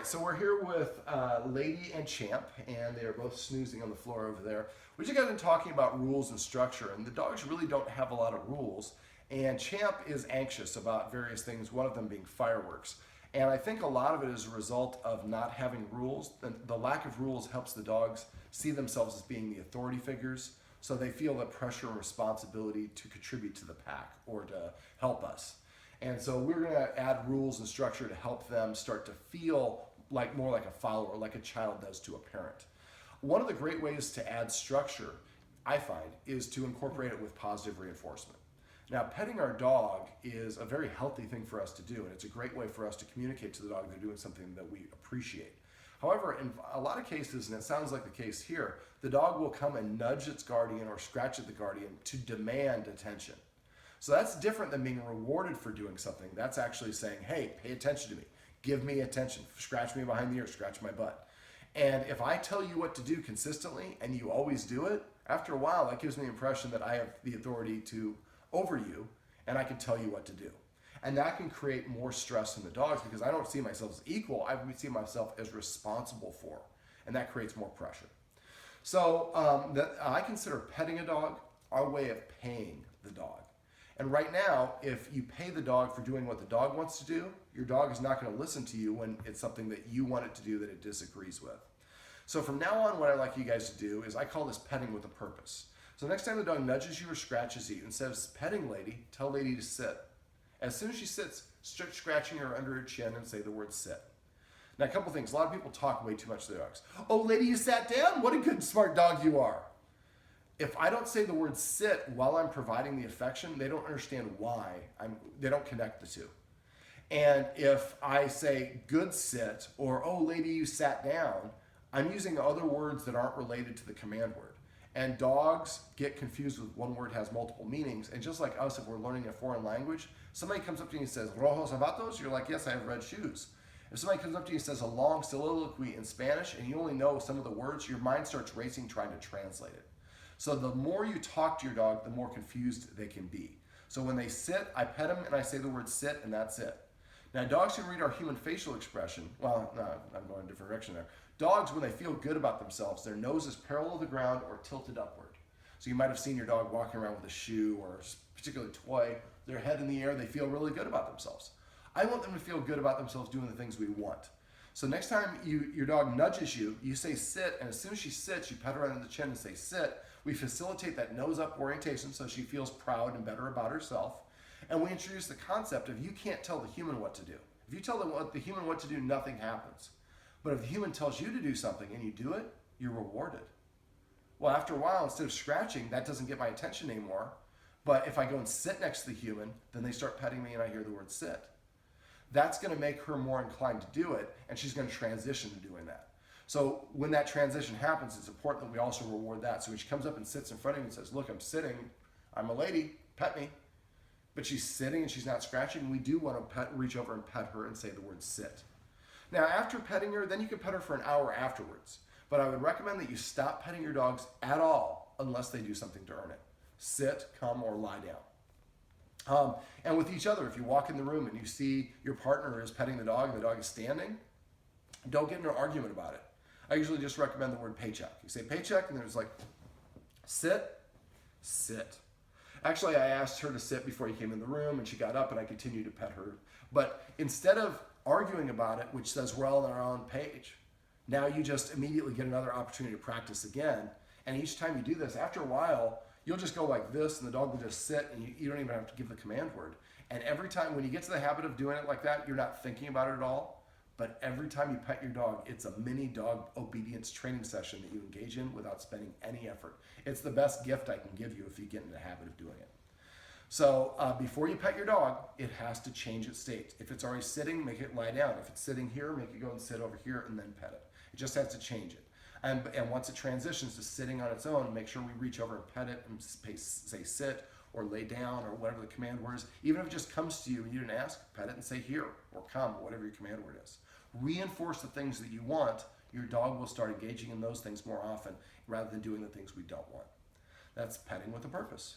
right, so we're here with Lady and Champ, and they are both snoozing on the floor over there. We just got into talking about rules and structure, and the dogs really don't have a lot of rules. And Champ is anxious about various things, one of them being fireworks. And I think a lot of it is a result of not having rules. The lack of rules helps the dogs see themselves as being the authority figures, so they feel the pressure and responsibility to contribute to the pack or to help us. And so we're going to add rules and structure to help them start to feel like more like a follower, like a child does to a parent. One of the great ways to add structure, I find, is to incorporate it with positive reinforcement. Now, petting our dog is a very healthy thing for us to do, and it's a great way for us to communicate to the dog they're doing something that we appreciate. However, in a lot of cases, and it sounds like the case here, the dog will come and nudge its guardian or scratch at the guardian to demand attention. So that's different than being rewarded for doing something. That's actually saying, hey, pay attention to me. Give me attention. Scratch me behind the ear, scratch my butt. And if I tell you what to do consistently and you always do it, after a while, that gives me the impression that I have the authority over you and I can tell you what to do. And that can create more stress in the dogs because I don't see myself as equal. I see myself as responsible for. And that creates more pressure. So I consider petting a dog our way of paying the dog. And right now, if you pay the dog for doing what the dog wants to do, your dog is not going to listen to you when it's something that you want it to do that it disagrees with. So from now on, what I like you guys to do is I call this petting with a purpose. So next time the dog nudges you or scratches you, instead of petting Lady, tell Lady to sit. As soon as she sits, start scratching her under her chin and say the word sit. Now, a couple things. A lot of people talk way too much to their dogs. Oh, Lady, you sat down? What a good, smart dog you are. If I don't say the word sit while I'm providing the affection, they don't understand why. They don't connect the two. And if I say good sit or, oh, Lady, you sat down, I'm using other words that aren't related to the command word. And dogs get confused with one word has multiple meanings. And just like us, if we're learning a foreign language, somebody comes up to you and says, rojos zapatos, you're like, yes, I have red shoes. If somebody comes up to you and says a long soliloquy in Spanish and you only know some of the words, your mind starts racing trying to translate it. So the more you talk to your dog, the more confused they can be. So when they sit, I pet them and I say the word sit and that's it. Now dogs can read our human facial expression. Well, no, I'm going in a different direction there. Dogs, when they feel good about themselves, their nose is parallel to the ground or tilted upward. So you might have seen your dog walking around with a shoe or a particular toy, their head in the air, they feel really good about themselves. I want them to feel good about themselves doing the things we want. So next time your dog nudges you, you say sit, and as soon as she sits, you pet her under the chin and say sit. We facilitate that nose-up orientation so she feels proud and better about herself. And we introduce the concept of you can't tell the human what to do. If you tell the human what to do, nothing happens. But if the human tells you to do something and you do it, you're rewarded. Well, after a while, instead of scratching, that doesn't get my attention anymore. But if I go and sit next to the human, then they start petting me and I hear the word sit. That's going to make her more inclined to do it, and she's going to transition to doing that. So when that transition happens, it's important that we also reward that. So when she comes up and sits in front of you and says, look, I'm sitting, I'm a lady, pet me. But she's sitting and she's not scratching, we do want to reach over and pet her and say the word sit. Now, after petting her, then you can pet her for an hour afterwards. But I would recommend that you stop petting your dogs at all unless they do something to earn it. Sit, come, or lie down. And with each other, if you walk in the room and you see your partner is petting the dog and the dog is standing, don't get into an argument about it. I usually just recommend the word paycheck. You say paycheck and there's like sit, sit. Actually, I asked her to sit before you came in the room and she got up and I continued to pet her. But instead of arguing about it, which says we're all on our own page, now you just immediately get another opportunity to practice again. And each time you do this, after a while, you'll just go like this and the dog will just sit and you don't even have to give the command word. And every time, when you get to the habit of doing it like that, you're not thinking about it at all. But every time you pet your dog, it's a mini dog obedience training session that you engage in without spending any effort. It's the best gift I can give you if you get in the habit of doing it. So before you pet your dog, it has to change its state. If it's already sitting, make it lie down. If it's sitting here, make it go and sit over here and then pet it. It just has to change it. And once it transitions to sitting on its own, make sure we reach over and pet it and say sit or lay down or whatever the command word is. Even if it just comes to you and you didn't ask, pet it and say here or come, or whatever your command word is. Reinforce the things that you want. Your dog will start engaging in those things more often rather than doing the things we don't want. That's petting with a purpose.